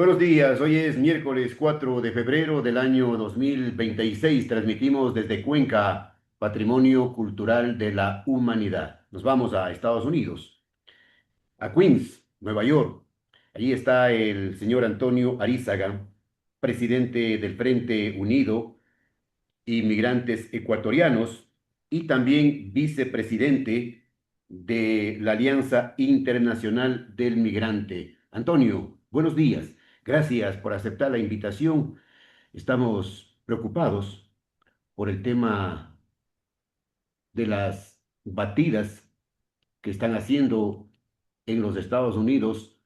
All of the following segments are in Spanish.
Buenos días, hoy es miércoles 4 de febrero del año 2026. Transmitimos desde Cuenca, Patrimonio Cultural de la Humanidad. Nos vamos a Estados Unidos, a Queens, Nueva York. Allí está el señor Antonio Arizaga, presidente del Frente Unido, Inmigrantes Ecuatorianos y también vicepresidente de la Alianza Internacional del Migrante. Antonio, buenos días. Gracias por aceptar la invitación. Estamos preocupados por el tema de las batidas que están haciendo en los Estados Unidos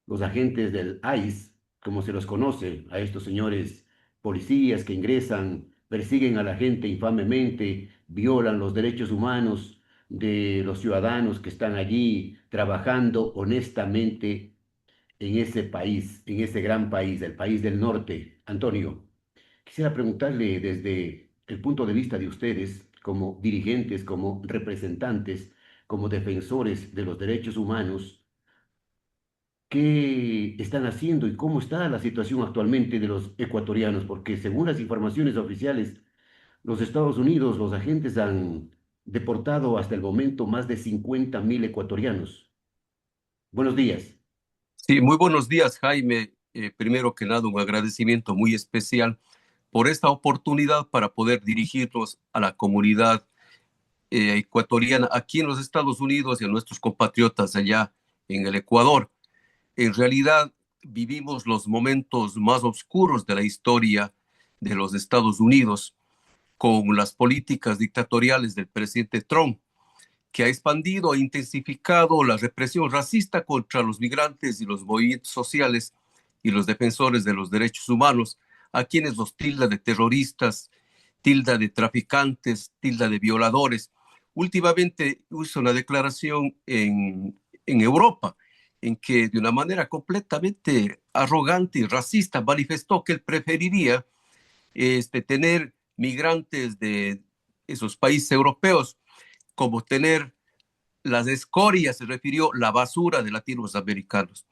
los agentes del ICE, como se los conoce, a estos señores policías que ingresan, persiguen a la gente infamemente, violan los derechos humanos de los ciudadanos que están allí trabajando honestamente en ese país, en ese gran país, el país del norte. Antonio, quisiera preguntarle desde el punto de vista de ustedes, como dirigentes, como representantes, como defensores de los derechos humanos, qué están haciendo y cómo está la situación actualmente de los ecuatorianos, porque según las informaciones oficiales, los Estados Unidos, los agentes han deportado hasta el momento más de 50.000 ecuatorianos. Buenos días. Sí, muy buenos días, Jaime. Primero que nada, un agradecimiento muy especial por esta oportunidad para poder dirigirnos a la comunidad ecuatoriana aquí en los Estados Unidos y a nuestros compatriotas allá en el Ecuador. En realidad, vivimos los momentos más oscuros de la historia de los Estados Unidos con las políticas dictatoriales del presidente Trump, que ha expandido e intensificado la represión racista contra los migrantes y los movimientos sociales y los defensores de los derechos humanos, a quienes los tilda de terroristas, tilda de traficantes, tilda de violadores. Últimamente hizo una declaración en Europa en que de una manera completamente arrogante y racista manifestó que él preferiría tener migrantes de esos países europeos como tener las escorias, se refirió la basura de latinos americanos.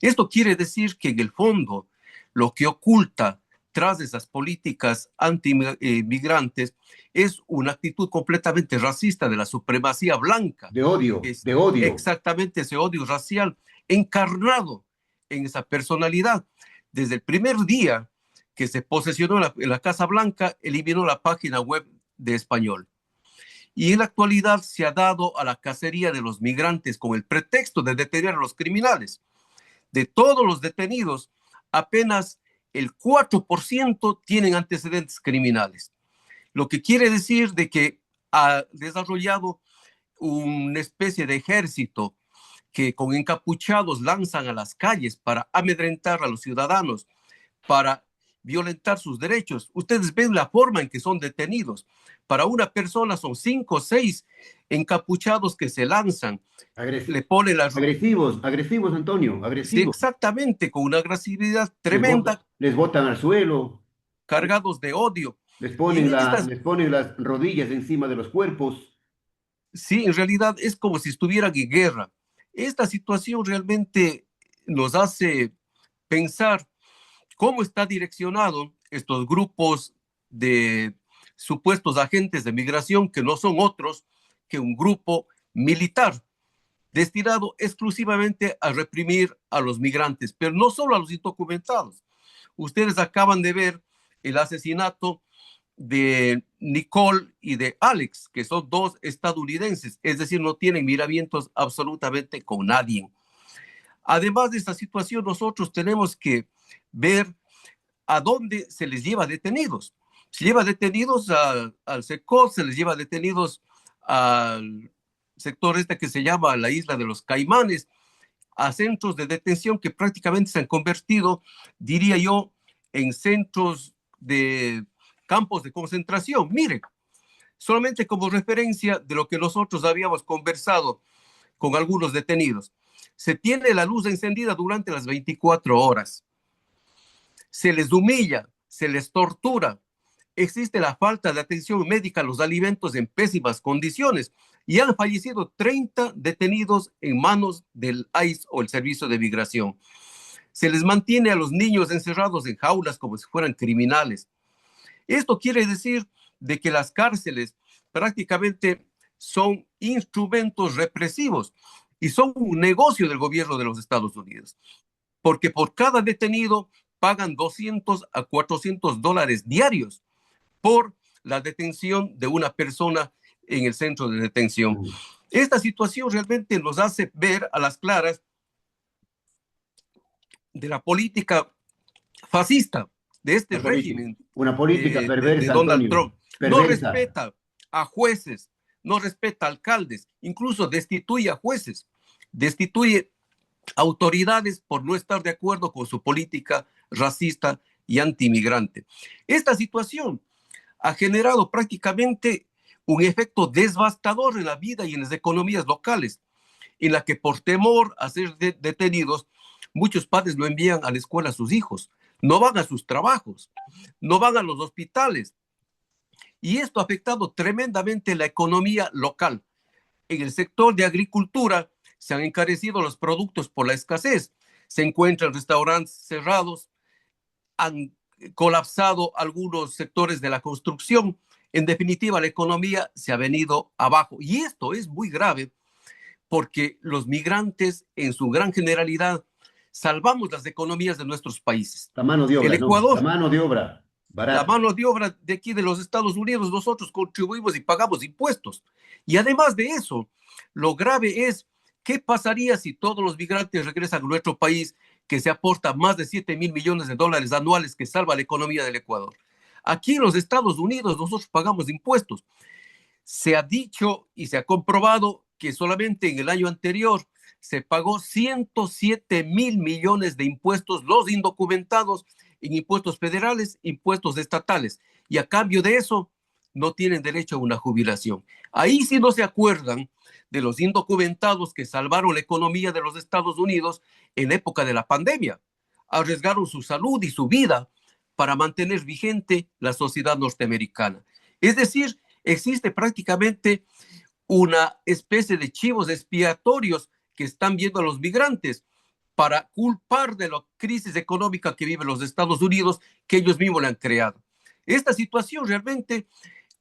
Esto quiere decir que en el fondo lo que oculta tras de esas políticas anti-migrantes es una actitud completamente racista de la supremacía blanca. De odio, Es de odio. exactamente ese odio racial encarnado en esa personalidad. Desde el primer día que se posesionó en la Casa Blanca, eliminó la página web de español. Y en la actualidad se ha dado a la cacería de los migrantes con el pretexto de detener a los criminales. De todos los detenidos, apenas el 4% tienen antecedentes criminales, lo que quiere decir de que ha desarrollado una especie de ejército que con encapuchados lanzan a las calles para amedrentar a los ciudadanos, para violentar sus derechos. Ustedes ven la forma en que son detenidos. Para una persona son 5 o 6 encapuchados que se lanzan, Agresi- le ponen las... agresivos, agresivos, Antonio, Sí, agresivos. exactamente, con una agresividad Les tremenda, les botan al suelo, cargados de odio. les Y en ponen estas, les ponen las rodillas encima de los cuerpos. sí, en realidad es como si estuvieran en guerra. Esta situación realmente nos hace pensar cómo está direccionado estos grupos de supuestos agentes de migración que no son otros que un grupo militar destinado exclusivamente a reprimir a los migrantes, pero no solo a los indocumentados. Ustedes acaban de ver el asesinato de Nicole y de Alex, que son dos estadounidenses, es decir, no tienen miramientos absolutamente con nadie. Además de esta situación, nosotros tenemos que ver a dónde se les lleva detenidos. Se lleva detenidos al SECOT, se les lleva detenidos al sector este que se llama la isla de los Caimanes, a centros de detención que prácticamente se han convertido, diría yo, en centros de campos de concentración. Miren, solamente como referencia de lo que nosotros habíamos conversado con algunos detenidos. Se tiene la luz encendida durante las 24 horas. Se les humilla, se les tortura. Existe la falta de atención médica, los alimentos en pésimas condiciones y han fallecido 30 detenidos en manos del ICE o el Servicio de Migración. Se les mantiene a los niños encerrados en jaulas como si fueran criminales. Esto quiere decir de que las cárceles prácticamente son instrumentos represivos y son un negocio del gobierno de los Estados Unidos, porque por cada detenido pagan 200 a 400 dólares diarios por la detención de una persona en el centro de detención. Esta situación realmente nos hace ver a las claras de la política fascista de este régimen, una política de perversa, Donald Antonio, Trump. No perversa. respeta a jueces, no respeta a alcaldes, incluso destituye a jueces, destituye autoridades por no estar de acuerdo con su política racista y antimigrante. Esta situación ha generado prácticamente un efecto devastador en la vida y en las economías locales, en la que por temor a ser detenidos, muchos padres no envían a la escuela a sus hijos, no van a sus trabajos, no van a los hospitales. Y esto ha afectado tremendamente la economía local. En el sector de agricultura se han encarecido los productos por la escasez. Se encuentran restaurantes cerrados, han colapsado algunos sectores de la construcción. En definitiva, la economía se ha venido abajo. Y esto es muy grave porque los migrantes, en su gran generalidad, salvamos las economías de nuestros países. La mano de El obra, no, la Ecuador, mano de obra la barata. mano de obra de aquí de los Estados Unidos, nosotros contribuimos y pagamos impuestos. Y además de eso, lo grave es qué pasaría si todos los migrantes regresan a nuestro país, que se aporta más de 7.000 millones de dólares anuales, que salva la economía del Ecuador. Aquí en los Estados Unidos nosotros pagamos impuestos. Se ha dicho y se ha comprobado que solamente en el año anterior se pagó 107.000 millones de impuestos, los indocumentados, en impuestos federales, impuestos estatales. Y a cambio de eso, no tienen derecho a una jubilación. Ahí sí no se acuerdan de los indocumentados que salvaron la economía de los Estados Unidos en época de la pandemia. Arriesgaron su salud y su vida para mantener vigente la sociedad norteamericana. Es decir, existe prácticamente una especie de chivos expiatorios que están viendo a los migrantes para culpar de la crisis económica que viven los Estados Unidos, que ellos mismos le han creado. Esta situación realmente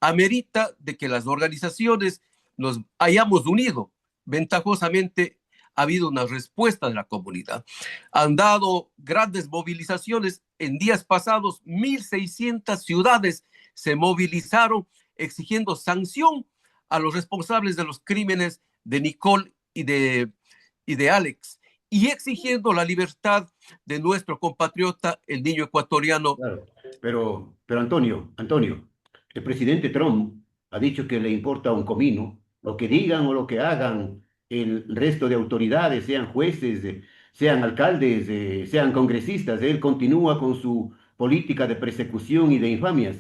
amerita de que las organizaciones nos hayamos unido. Ventajosamente ha habido una respuesta de la comunidad. Han dado grandes movilizaciones. En días pasados, 1.600 ciudades se movilizaron exigiendo sanción a los responsables de los crímenes de Nicole y de Alex, y exigiendo la libertad de nuestro compatriota, el niño ecuatoriano. Claro, pero Antonio, el presidente Trump ha dicho que le importa un comino lo que digan o lo que hagan el resto de autoridades, sean jueces, sean alcaldes, sean congresistas. Él continúa con su política de persecución y de infamias.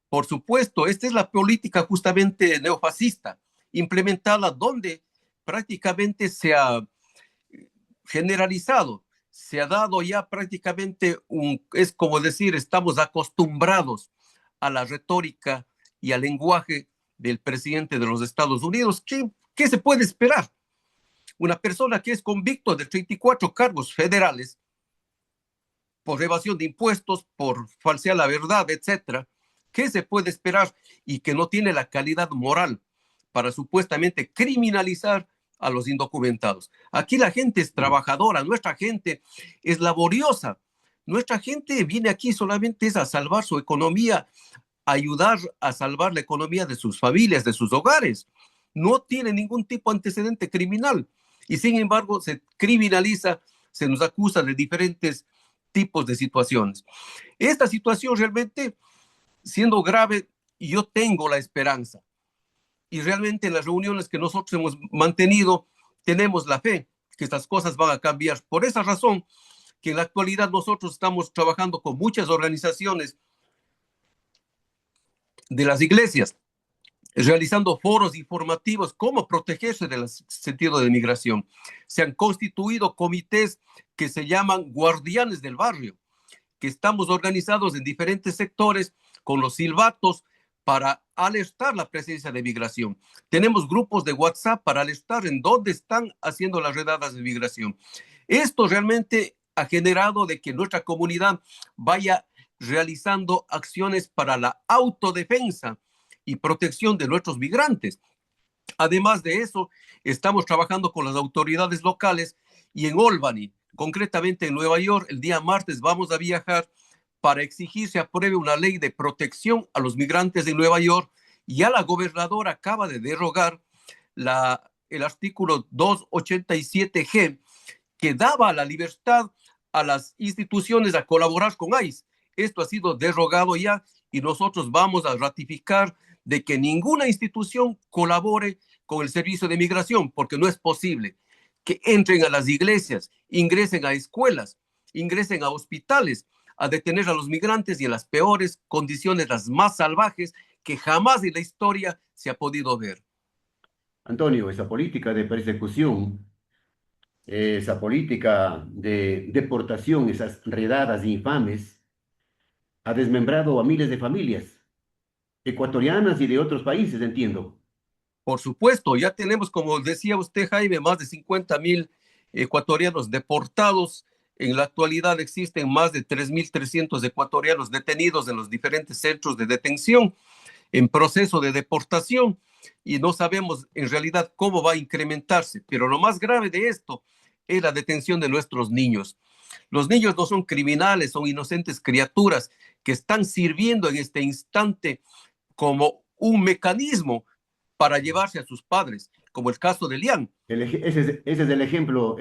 Por supuesto, esta es la política justamente neofascista, implementada donde prácticamente se ha generalizado, se ha dado ya prácticamente es como decir, estamos acostumbrados a la retórica y al lenguaje del presidente de los Estados Unidos. ¿Qué se puede esperar? Una persona que es convicto de 34 cargos federales por evasión de impuestos, por falsear la verdad, etcétera. ¿Qué se puede esperar? Y que no tiene la calidad moral para supuestamente criminalizar a los indocumentados. Aquí la gente es trabajadora, nuestra gente es laboriosa. Nuestra gente viene aquí solamente es a salvar su economía, a ayudar a salvar la economía de sus familias, de sus hogares. No tiene ningún tipo de antecedente criminal. Y sin embargo, se criminaliza, se nos acusa de diferentes tipos de situaciones. Esta situación realmente, siendo grave, yo tengo la esperanza. Y realmente en las reuniones que nosotros hemos mantenido, tenemos la fe que estas cosas van a cambiar. Por esa razón, que en la actualidad nosotros estamos trabajando con muchas organizaciones de las iglesias, realizando foros informativos, cómo protegerse del sentido de migración. Se han constituido comités que se llaman guardianes del barrio, que estamos organizados en diferentes sectores con los silbatos para alertar la presencia de migración. Tenemos grupos de WhatsApp para alertar en dónde están haciendo las redadas de migración. Esto realmente ha generado de que nuestra comunidad vaya realizando acciones para la autodefensa y protección de nuestros migrantes. Además de eso, estamos trabajando con las autoridades locales y en Albany, concretamente en Nueva York, el día martes vamos a viajar para exigir se apruebe una ley de protección a los migrantes de Nueva York. Ya la gobernadora acaba de derogar el artículo 287G que daba la libertad a las instituciones a colaborar con ICE. Esto ha sido derogado ya y nosotros vamos a ratificar de que ninguna institución colabore con el servicio de migración, porque no es posible que entren a las iglesias, ingresen a escuelas, ingresen a hospitales, a detener a los migrantes y en las peores condiciones, las más salvajes que jamás en la historia se ha podido ver. Antonio, esa política de persecución, esa política de deportación, esas redadas infames, ha desmembrado a miles de familias ecuatorianas y de otros países, entiendo. Por supuesto, ya tenemos, como decía usted, Jaime, más de 50.000 ecuatorianos deportados. En la actualidad existen más de 3.300 ecuatorianos detenidos en los diferentes centros de detención en proceso de deportación y no sabemos en realidad cómo va a incrementarse. Pero lo más grave de esto es la detención de nuestros niños. Los niños no son criminales, son inocentes criaturas que están sirviendo en este instante como un mecanismo para llevarse a sus padres, como el caso de Lian. Ese es el ejemplo,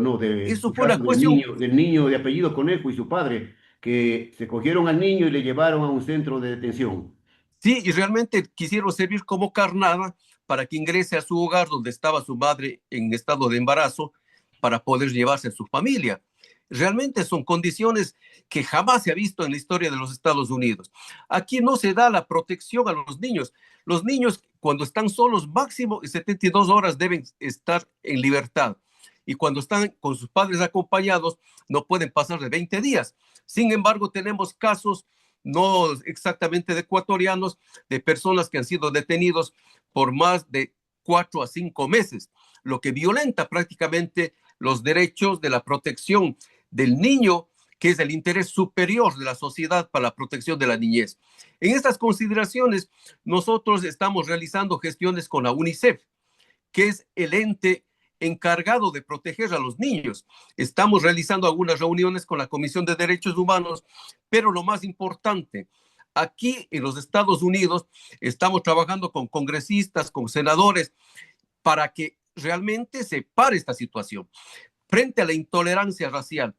¿no? De Eso el fue caso una cuestión. del niño de apellido Conejo y su padre, que se cogieron al niño y le llevaron a un centro de detención. Sí, y realmente quisieron servir como carnada para que ingrese a su hogar donde estaba su madre en estado de embarazo para poder llevarse a su familia. Realmente son condiciones que jamás se ha visto en la historia de los Estados Unidos. Aquí no se da la protección a los niños. Los niños, cuando están solos, máximo 72 horas deben estar en libertad. Y cuando están con sus padres acompañados, no pueden pasar de 20 días. Sin embargo, tenemos casos no exactamente de ecuatorianos, de personas que han sido detenidos por más de 4 a 5 meses, lo que violenta prácticamente los derechos de la protección del niño, que es el interés superior de la sociedad para la protección de la niñez. En estas consideraciones, nosotros estamos realizando gestiones con la UNICEF, que es el ente encargado de proteger a los niños. Estamos realizando algunas reuniones con la Comisión de Derechos Humanos, pero lo más importante, aquí en los Estados Unidos estamos trabajando con congresistas, con senadores, para que realmente se pare esta situación. Frente a la intolerancia racial,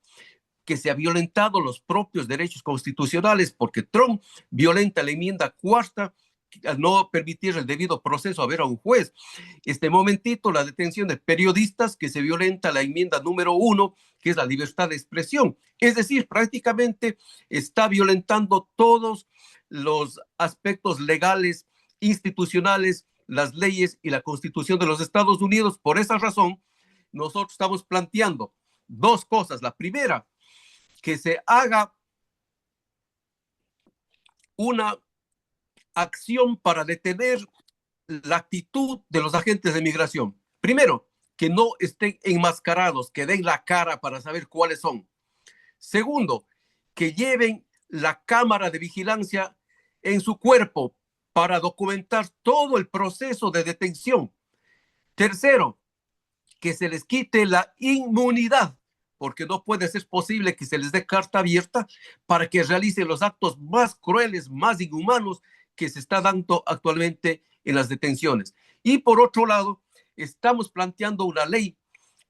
que se ha violentado los propios derechos constitucionales, porque Trump violenta la enmienda cuarta al no permitir el debido proceso a ver a un juez. Este momentito, la detención de periodistas, que se violenta la enmienda número 1, que es la libertad de expresión. Es decir, prácticamente está violentando todos los aspectos legales, institucionales, las leyes y la Constitución de los Estados Unidos. Por esa razón, nosotros estamos planteando dos cosas. La primera, que se haga una acción para detener la actitud de los agentes de migración. Primero, que no estén enmascarados, que den la cara para saber cuáles son. Segundo, que lleven la cámara de vigilancia en su cuerpo para documentar todo el proceso de detención. Tercero, que se les quite la inmunidad, porque no puede ser posible que se les dé carta abierta para que realicen los actos más crueles, más inhumanos que se está dando actualmente en las detenciones. Y por otro lado, estamos planteando una ley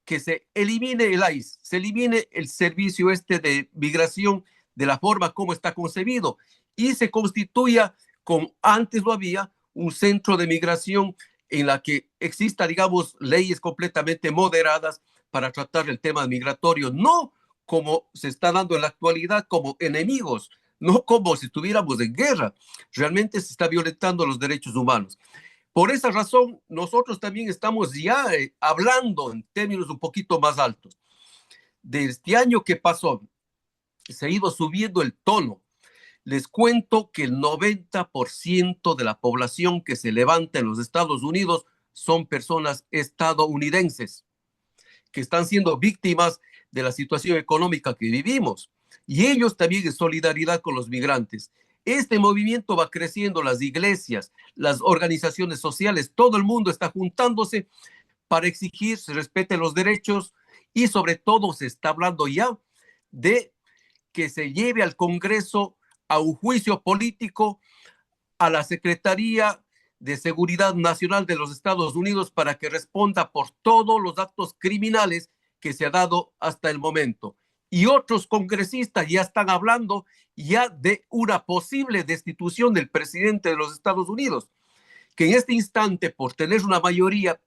que se elimine el ICE, se elimine el servicio de migración de la forma como está concebido y se constituya, como antes lo había, un centro de migración en la que exista, digamos, leyes completamente moderadas para tratar el tema migratorio, no como se está dando en la actualidad como enemigos, no como si estuviéramos en guerra. Realmente se está violentando los derechos humanos. Por esa razón, nosotros también estamos ya hablando en términos un poquito más altos. De este año que pasó, se ha ido subiendo el tono. Les cuento que el 90% de la población que se levanta en los Estados Unidos son personas estadounidenses que están siendo víctimas de la situación económica que vivimos. Y ellos también en solidaridad con los migrantes. Este movimiento va creciendo, las iglesias, las organizaciones sociales, todo el mundo está juntándose para exigir se respeten los derechos y sobre todo se está hablando ya de que se lleve al Congreso a un juicio político a la Secretaría de Seguridad Nacional de los Estados Unidos para que responda por todos los actos criminales que se ha dado hasta el momento. Y otros congresistas ya están hablando ya de una posible destitución del presidente de los Estados Unidos, que en este instante, por tener una mayoría,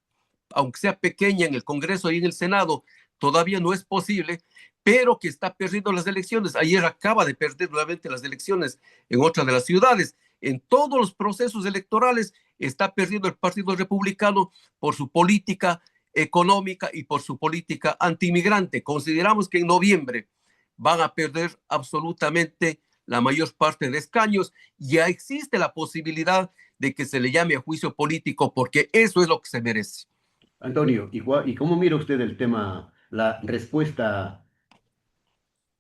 aunque sea pequeña en el Congreso y en el Senado, todavía no es posible, pero que está perdiendo las elecciones. Ayer acaba de perder nuevamente las elecciones en otra de las ciudades. En todos los procesos electorales está perdiendo el Partido Republicano por su política económica y por su política antiinmigrante. Consideramos que en noviembre van a perder absolutamente la mayor parte de escaños. Ya existe la posibilidad de que se le llame a juicio político porque eso es lo que se merece. Antonio, ¿y cómo mira usted el tema, la respuesta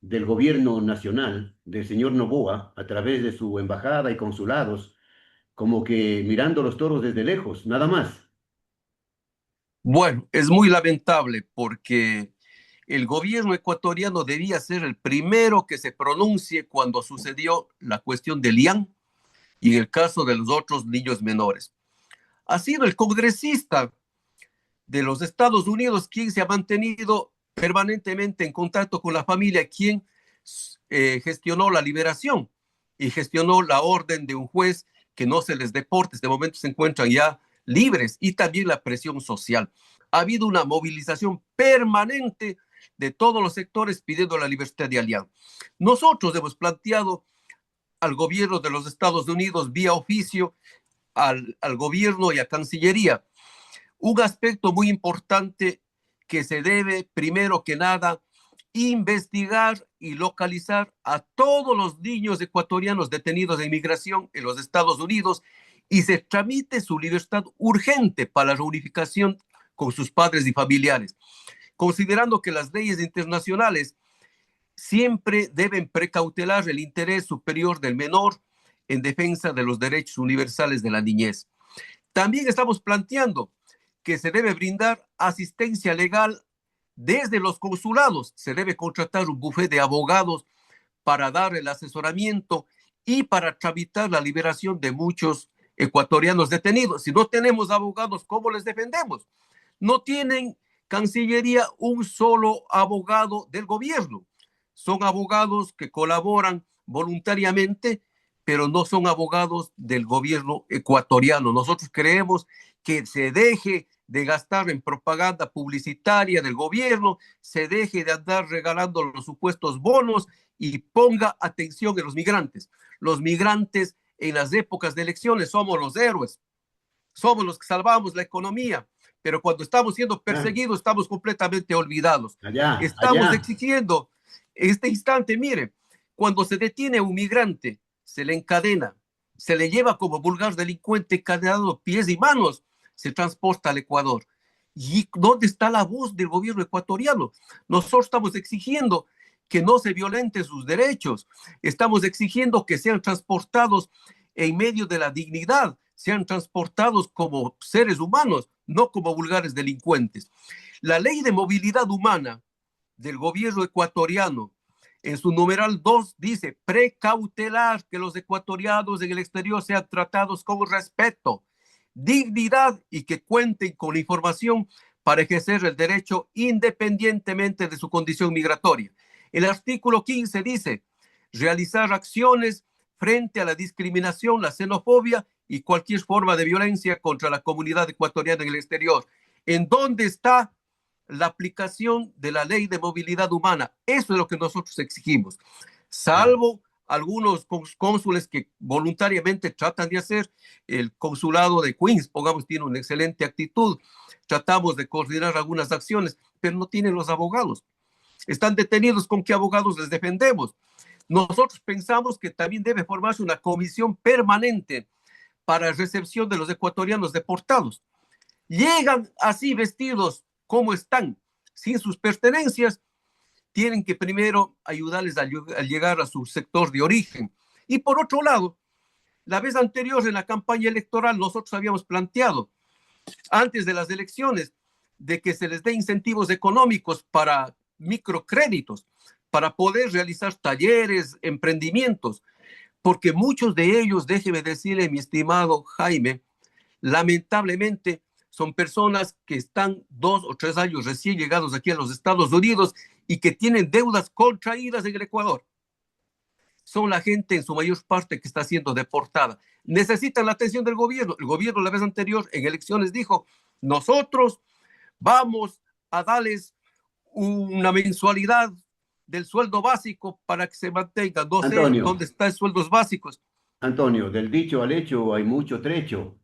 del gobierno nacional del señor Noboa a través de su embajada y consulados, como que mirando los toros desde lejos, nada más? Bueno, es muy lamentable porque el gobierno ecuatoriano debía ser el primero que se pronuncie cuando sucedió la cuestión del IAN y en el caso de los otros niños menores. Ha sido el congresista de los Estados Unidos quien se ha mantenido permanentemente en contacto con la familia, quien gestionó la liberación y gestionó la orden de un juez que no se les deporte. De momento se encuentran ya libres y también la presión social. Ha habido una movilización permanente de todos los sectores pidiendo la libertad de Alián. Nosotros hemos planteado al gobierno de los Estados Unidos vía oficio, al gobierno y a Cancillería, un aspecto muy importante que se debe, primero que nada, investigar y localizar a todos los niños ecuatorianos detenidos de inmigración en los Estados Unidos y se tramite su libertad urgente para la reunificación con sus padres y familiares, considerando que las leyes internacionales siempre deben precautelar el interés superior del menor en defensa de los derechos universales de la niñez. También estamos planteando que se debe brindar asistencia legal desde los consulados. Se debe contratar un bufete de abogados para dar el asesoramiento y para tramitar la liberación de muchos ecuatorianos detenidos. Si no tenemos abogados, ¿cómo les defendemos? No tienen Cancillería un solo abogado del gobierno. Son abogados que colaboran voluntariamente, pero no son abogados del gobierno ecuatoriano. Nosotros creemos que se deje de gastar en propaganda publicitaria del gobierno, se deje de andar regalando los supuestos bonos y ponga atención en los migrantes. Los migrantes en las épocas de elecciones somos los héroes, somos los que salvamos la economía, pero cuando estamos siendo perseguidos estamos completamente olvidados. Allá, Estamos allá. exigiendo, en este instante, mire, cuando se detiene a un migrante, se le encadena, se le lleva como vulgar delincuente encadenado pies y manos, se transporta al Ecuador. ¿Y dónde está la voz del gobierno ecuatoriano? Nosotros estamos exigiendo que no se violenten sus derechos, estamos exigiendo que sean transportados en medio de la dignidad, sean transportados como seres humanos, no como vulgares delincuentes. La ley de movilidad humana del gobierno ecuatoriano, en su numeral 2, dice precautelar que los ecuatorianos en el exterior sean tratados con respeto, dignidad y que cuenten con información para ejercer el derecho independientemente de su condición migratoria. El artículo 15 dice realizar acciones frente a la discriminación, la xenofobia y cualquier forma de violencia contra la comunidad ecuatoriana en el exterior. ¿En dónde está la aplicación de la ley de movilidad humana? Eso es lo que nosotros exigimos. Salvo algunos cónsules que voluntariamente tratan de hacer, el consulado de Queens, pongamos, tiene una excelente actitud, tratamos de coordinar algunas acciones, pero no tienen los abogados. Están detenidos, ¿con qué abogados les defendemos? Nosotros pensamos que también debe formarse una comisión permanente para recepción de los ecuatorianos deportados. Llegan así vestidos como están, sin sus pertenencias, tienen que primero ayudarles a llegar a su sector de origen. Y por otro lado, la vez anterior en la campaña electoral nosotros habíamos planteado, antes de las elecciones, de que se les dé incentivos económicos para microcréditos, para poder realizar talleres, emprendimientos, porque muchos de ellos, déjeme decirle, mi estimado Jaime, lamentablemente son personas que están 2 o 3 años recién llegados aquí a los Estados Unidos y que tienen deudas contraídas en el Ecuador. Son la gente en su mayor parte que está siendo deportada. Necesitan la atención del gobierno. El gobierno la vez anterior en elecciones dijo, nosotros vamos a darles una mensualidad del sueldo básico para que se mantenga. No sé dónde Antonio, están sueldos básicos. Antonio, del dicho al hecho hay mucho trecho.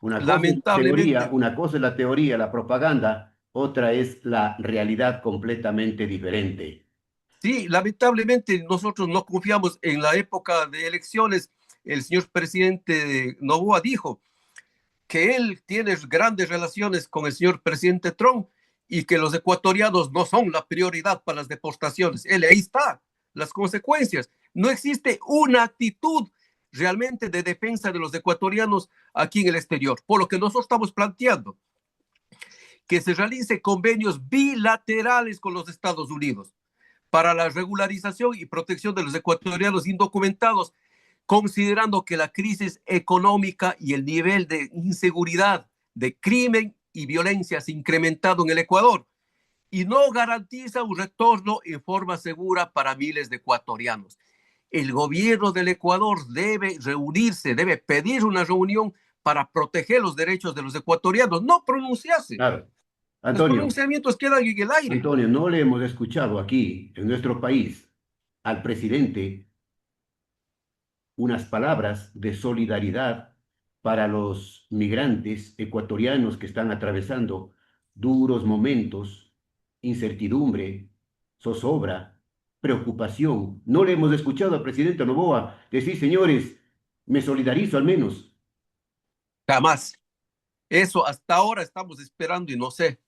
Una cosa es la teoría, Lamentablemente, una cosa es la teoría, la propaganda, otra es la realidad completamente diferente. sí, lamentablemente nosotros no confiamos en la época de elecciones. El señor presidente Noboa dijo que él tiene grandes relaciones con el señor presidente Trump y que los ecuatorianos no son la prioridad para las deportaciones. Ahí está, las consecuencias. No existe una actitud realmente de defensa de los ecuatorianos aquí en el exterior, por lo que nosotros estamos planteando que se realicen convenios bilaterales con los Estados Unidos para la regularización y protección de los ecuatorianos indocumentados, considerando que la crisis económica y el nivel de inseguridad, de crimen y violencia se ha incrementado en el Ecuador y no garantiza un retorno en forma segura para miles de ecuatorianos. El gobierno del Ecuador debe reunirse, debe pedir una reunión para proteger los derechos de los ecuatorianos, no pronunciarse. Claro. Los Antonio, pronunciamientos quedan en el aire. Antonio, no le hemos escuchado aquí, en nuestro país, al presidente unas palabras de solidaridad para los migrantes ecuatorianos que están atravesando duros momentos, incertidumbre, zozobra, preocupación. No le hemos escuchado al presidente Noboa decir, señores, me solidarizo al menos. Jamás. Eso hasta ahora estamos esperando y no sé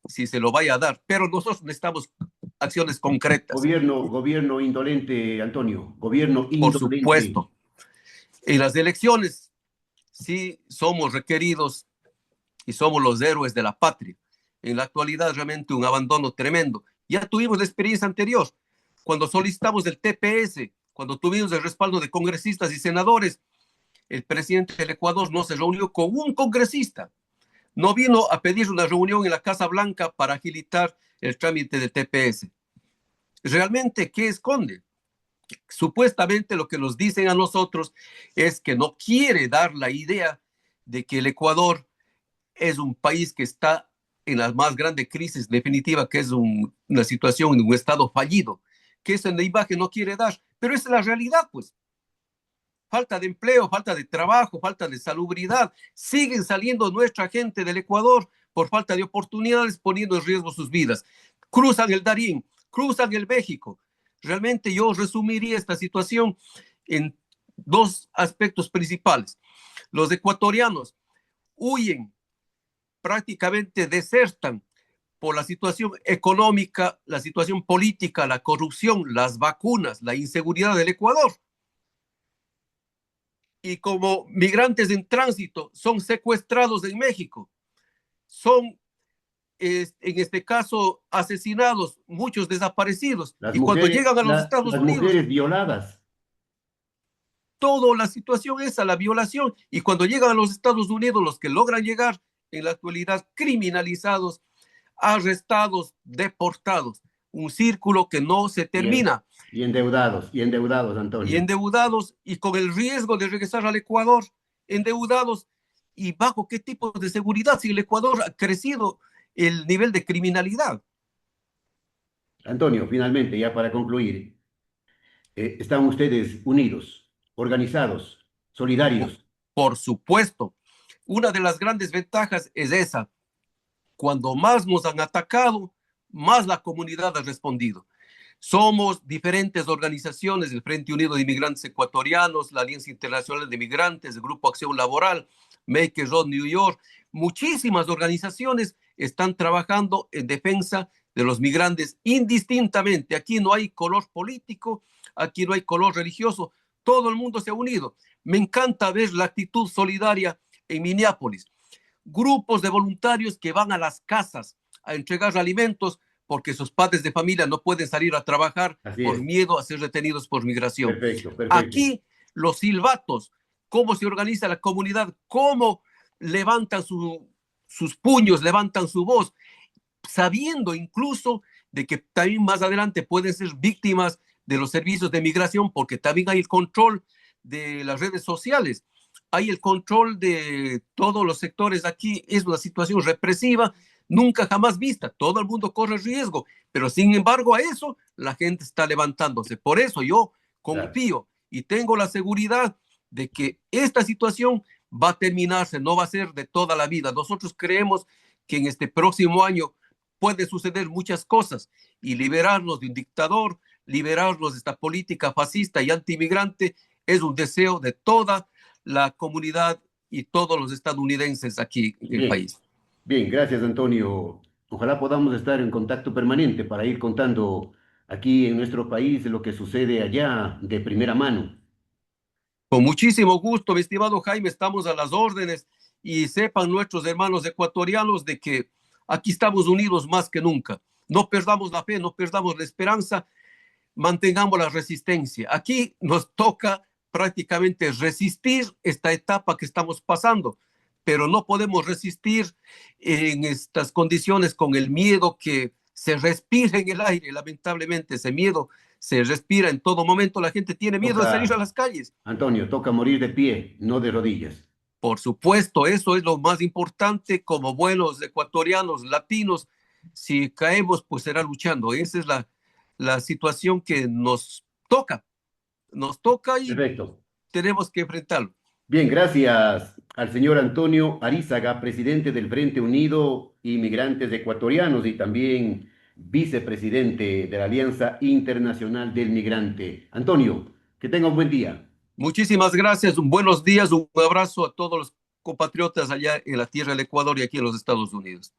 si se lo vaya a dar, pero nosotros necesitamos acciones concretas, Gobierno indolente, Antonio, gobierno por indolente. supuesto. En las elecciones sí somos requeridos y somos los héroes de la patria. En la actualidad realmente un abandono tremendo. Ya tuvimos la experiencia anterior, cuando solicitamos el TPS, cuando tuvimos el respaldo de congresistas y senadores, el presidente del Ecuador no se reunió con un congresista, no vino a pedir una reunión en la Casa Blanca para agilitar el trámite del TPS. ¿Realmente qué esconde? Supuestamente lo que nos dicen a nosotros es que no quiere dar la idea de que el Ecuador es un país que está en la más grande crisis definitiva, que es una situación, un estado fallido, que eso en la imagen no quiere dar, pero esa es la realidad, pues. Falta de empleo, falta de trabajo, falta de salubridad. Siguen saliendo nuestra gente del Ecuador por falta de oportunidades, poniendo en riesgo sus vidas. Cruzan el Darién, cruzan el México. Realmente yo resumiría esta situación en 2 aspectos principales. Los ecuatorianos huyen, prácticamente desertan por la situación económica, la situación política, la corrupción, las vacunas, la inseguridad del Ecuador. Y como migrantes en tránsito son secuestrados en México, son en este caso asesinados, muchos desaparecidos, y cuando llegan a los Estados Las Unidos, mujeres violadas. toda la situación es a la violación, y cuando llegan a los Estados Unidos, los que logran llegar en la actualidad criminalizados, arrestados, deportados, un círculo que no se Y, termina, y endeudados, y Antonio. endeudados y con el riesgo de regresar al Ecuador, endeudados y bajo qué tipo de seguridad si el Ecuador ha crecido el nivel de criminalidad. Antonio, finalmente, ya para concluir, están ustedes unidos, organizados, solidarios. Por supuesto, una de las grandes ventajas es esa. Cuando más nos han atacado, más la comunidad ha respondido. Somos diferentes organizaciones, el Frente Unido de Inmigrantes Ecuatorianos, la Alianza Internacional de Migrantes, el Grupo Acción Laboral, Make Road New York. Muchísimas organizaciones están trabajando en defensa de los migrantes indistintamente. Aquí no hay color político, aquí no hay color religioso, todo el mundo se ha unido. Me encanta ver la actitud solidaria en Minneapolis. Grupos de voluntarios que van a las casas a entregar alimentos porque sus padres de familia no pueden salir a trabajar Así por es. miedo a ser retenidos por migración. Perfecto, perfecto. Aquí los silbatos, cómo se organiza la comunidad, cómo levantan sus puños, levantan su voz, sabiendo incluso de que también más adelante pueden ser víctimas de los servicios de migración, porque también hay el control de las redes sociales, hay el control de todos los sectores. Aquí es una situación represiva, nunca jamás vista, todo el mundo corre riesgo, pero sin embargo a eso la gente está levantándose. Por eso yo Claro. confío y tengo la seguridad de que esta situación va a terminarse, no va a ser de toda la vida. Nosotros creemos que en este próximo año puede suceder muchas cosas y liberarnos de un dictador, liberarnos de esta política fascista y antimigrante es un deseo de toda la comunidad y todos los estadounidenses aquí en el Bien, país. bien, gracias Antonio. Ojalá podamos estar en contacto permanente para ir contando aquí en nuestro país lo que sucede allá de primera mano. Con muchísimo gusto, mi estimado Jaime, estamos a las órdenes y sepan nuestros hermanos ecuatorianos de que aquí estamos unidos más que nunca. No perdamos la fe, no perdamos la esperanza, mantengamos la resistencia. Aquí nos toca prácticamente resistir esta etapa que estamos pasando, pero no podemos resistir en estas condiciones con el miedo que se respira en el aire. Lamentablemente, ese miedo se respira en todo momento. La gente tiene miedo de salir a Toca, las calles. Antonio, toca morir de pie, no de rodillas. Por supuesto, eso es lo más importante como buenos ecuatorianos, latinos. Si caemos, pues será luchando. Esa es la situación que nos toca y Perfecto. tenemos que enfrentarlo. Bien, gracias al señor Antonio Arizaga, presidente del Frente Unido Inmigrantes Ecuatorianos y también vicepresidente de la Alianza Internacional del Migrante. Antonio, que tenga un buen día. Muchísimas gracias, buenos días, un abrazo a todos los compatriotas allá en la tierra del Ecuador y aquí en los Estados Unidos.